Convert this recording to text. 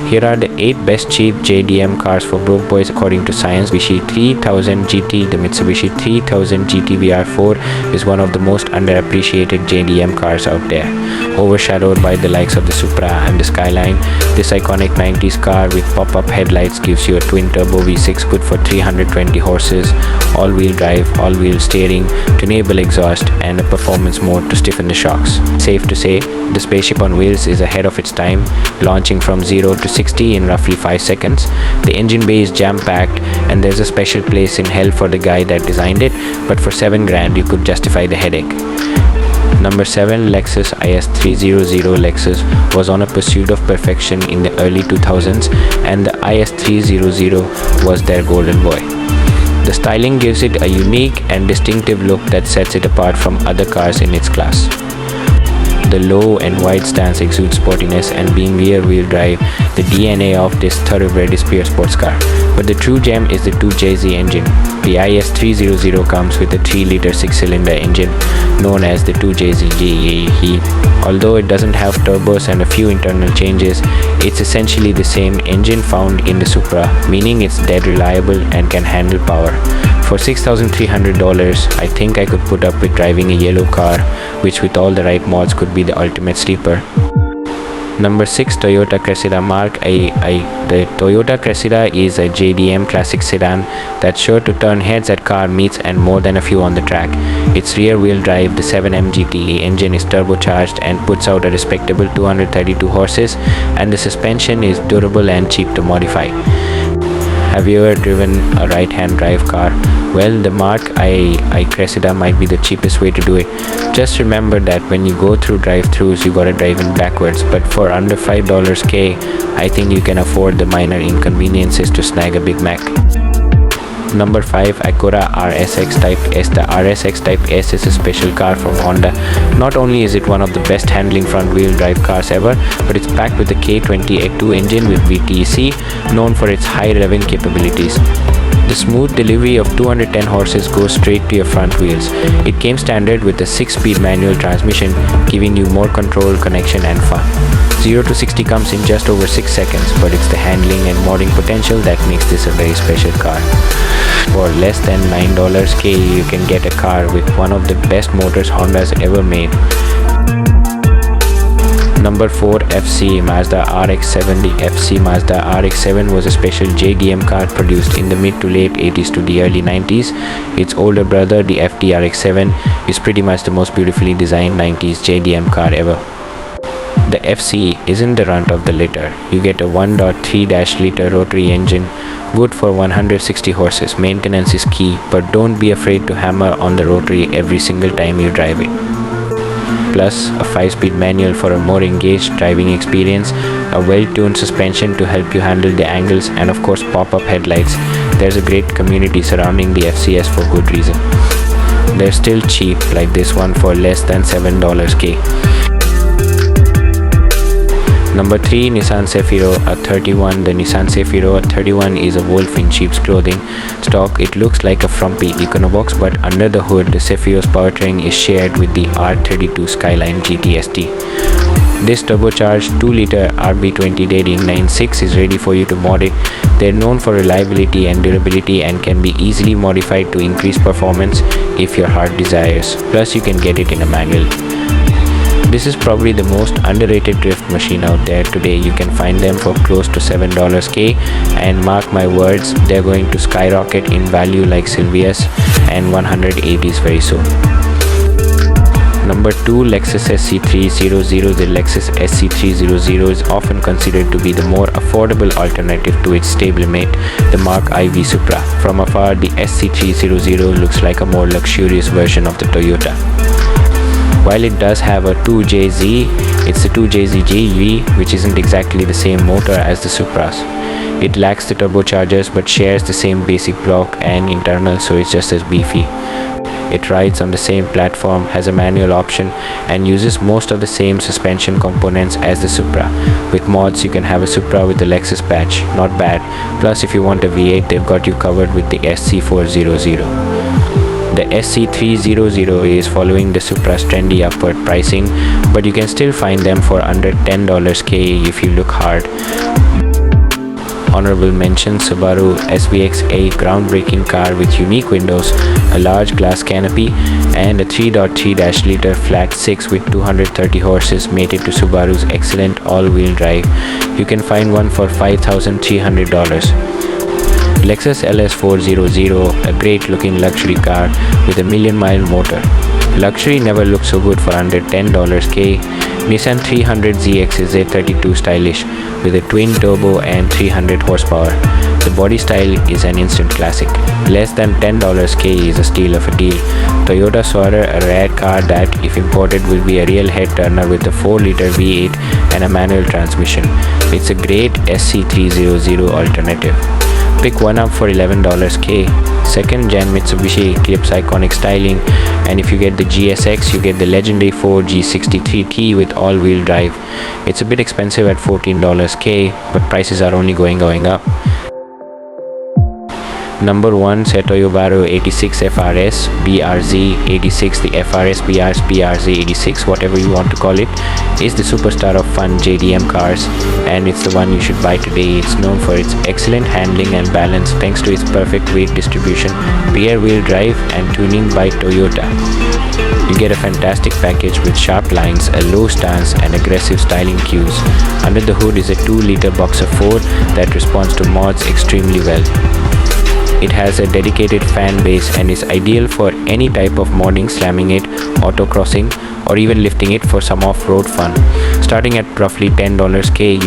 Here are the 8 best cheap JDM cars for broke boys according to science. Mitsubishi 3000 GT. The Mitsubishi 3000 GT VR4 is one of the most underappreciated JDM cars out there. Overshadowed by the likes of the Supra and the Skyline, this iconic 90s car with pop-up headlights gives you a twin-turbo V6 good for 320 horses, all-wheel drive, all-wheel steering, tunable exhaust, and a performance mode to stiffen the shocks. Safe to say, the spaceship on wheels is ahead of its time, launching from 0 to 60 in roughly 5 seconds. The engine bay is jam-packed, and there's a special place in hell for the guy that designed it, but for 7 grand you could justify the headache. Number 7, Lexus IS300. Lexus was on a pursuit of perfection in the early 2000s, and the IS300 was their golden boy. The styling gives it a unique and distinctive look that sets it apart from other cars in its class. The low and wide stance exudes sportiness, and being rear-wheel drive, the DNA of this thoroughbred is pure sports car. But the true gem is the 2JZ engine. The IS300 comes with a 3-liter 6-cylinder engine known as the 2JZ. Although it doesn't have turbos and a few internal changes, it's essentially the same engine found in the Supra, meaning it's dead reliable and can handle power. For $6,300, I think I could put up with driving a yellow car, which with all the right mods could be the ultimate sleeper. Number 6, Toyota Cressida Mark I. The Toyota Cressida is a JDM classic sedan that's sure to turn heads at car meets and more than a few on the track. Its rear-wheel drive, the 7M GTE engine, is turbocharged and puts out a respectable 232 horses, and the suspension is durable and cheap to modify. Have you ever driven a right-hand drive car? Well, the Mark I Cressida might be the cheapest way to do it. Just remember that when you go through drive-thrus, you gotta drive in backwards, but for under $5 K, I think you can afford the minor inconveniences to snag a Big Mac. Number 5, Acura RSX Type S. The RSX Type S is a special car from Honda. Not only is it one of the best handling front-wheel drive cars ever, but it's packed with a K20A2 engine with VTEC, known for its high revving capabilities. The smooth delivery of 210 horses goes straight to your front wheels. It came standard with a 6-speed manual transmission, giving you more control, connection, and fun. 0 to 60 comes in just over 6 seconds, but it's the handling and modding potential that makes this a very special car. For less than $9 K, you can get a car with one of the best motors Honda's ever made. Number 4, FC Mazda RX-7. The FC Mazda RX-7 was a special JDM car produced in the mid to late 80s to the early 90s. Its older brother, the FD RX-7, is pretty much the most beautifully designed 90s JDM car ever. The FC isn't the runt of the litter. You get a 1.3-liter rotary engine, good for 160 horses. Maintenance is key, but don't be afraid to hammer on the rotary every single time you drive it. Plus, a 5-speed manual for a more engaged driving experience, a well-tuned suspension to help you handle the angles, and of course pop-up headlights. There's a great community surrounding the FCS for good reason. They're still cheap, like this one for less than $7 K. Number 3, Nissan Sefiro, a 31. The Nissan Sefiro, a 31, is a wolf in sheep's clothing. Stock, it looks like a frumpy Econobox, but under the hood, the Sefiro's powertrain is shared with the R32 Skyline GTST. This turbocharged 2-liter RB20 Daring 9.6 is ready for you to mod it. They're known for reliability and durability and can be easily modified to increase performance if your heart desires. Plus, you can get it in a manual. This is probably the most underrated drift machine out there today. You can find them for close to $7 K, and mark my words, they're going to skyrocket in value like Silvias and 180s very soon. Number 2, Lexus SC300. The Lexus SC300 is often considered to be the more affordable alternative to its stablemate, the Mark IV Supra. From afar, the SC300 looks like a more luxurious version of the Toyota. While it does have a 2JZ, it's the 2JZ GV, which isn't exactly the same motor as the Supras. It lacks the turbochargers but shares the same basic block and internal, so it's just as beefy. It rides on the same platform, has a manual option, and uses most of the same suspension components as the Supra. With mods, you can have a Supra with the Lexus patch, not bad. Plus, if you want a V8, they've got you covered with the SC400. The SC300 is following the Supra's trendy upward pricing, but you can still find them for under $10 K if you look hard. honorable mention, Subaru SVX-8 groundbreaking car with unique windows, a large glass canopy, and a 3.3-liter flat 6 with 230 horses mated to Subaru's excellent all-wheel drive. You can find one for $5,300. Lexus LS400, a great looking luxury car with a million-mile motor. Luxury never looked so good for under $10K. Nissan 300ZX is A32 stylish with a twin turbo and 300 horsepower. The body style is an instant classic. Less than $10K is a steal of a deal. Toyota Soarer, a rare car that, if imported, will be a real head turner with a 4-liter V8 and a manual transmission. It's a great SC300 alternative. Pick one up for $11K. Second gen Mitsubishi Eclipse iconic styling, and if you get the GSX, you get the legendary Ford G63T with all-wheel drive. It's a bit expensive at $14K, but prices are only going up. Number 1, Seto Yubaro 86 FRS BRZ 86. The FRS BRZ 86, whatever you want to call it, is the superstar of fun JDM cars, and it's the one you should buy today. It's known for its excellent handling and balance thanks to its perfect weight distribution, rear wheel drive, and tuning by Toyota. You get a fantastic package with sharp lines, a low stance, and aggressive styling cues. Under the hood is a 2-liter Boxer 4 that responds to mods extremely well. It has a dedicated fan base and is ideal for any type of modding, slamming it, autocrossing, or even lifting it for some off-road fun. Starting at roughly $10K,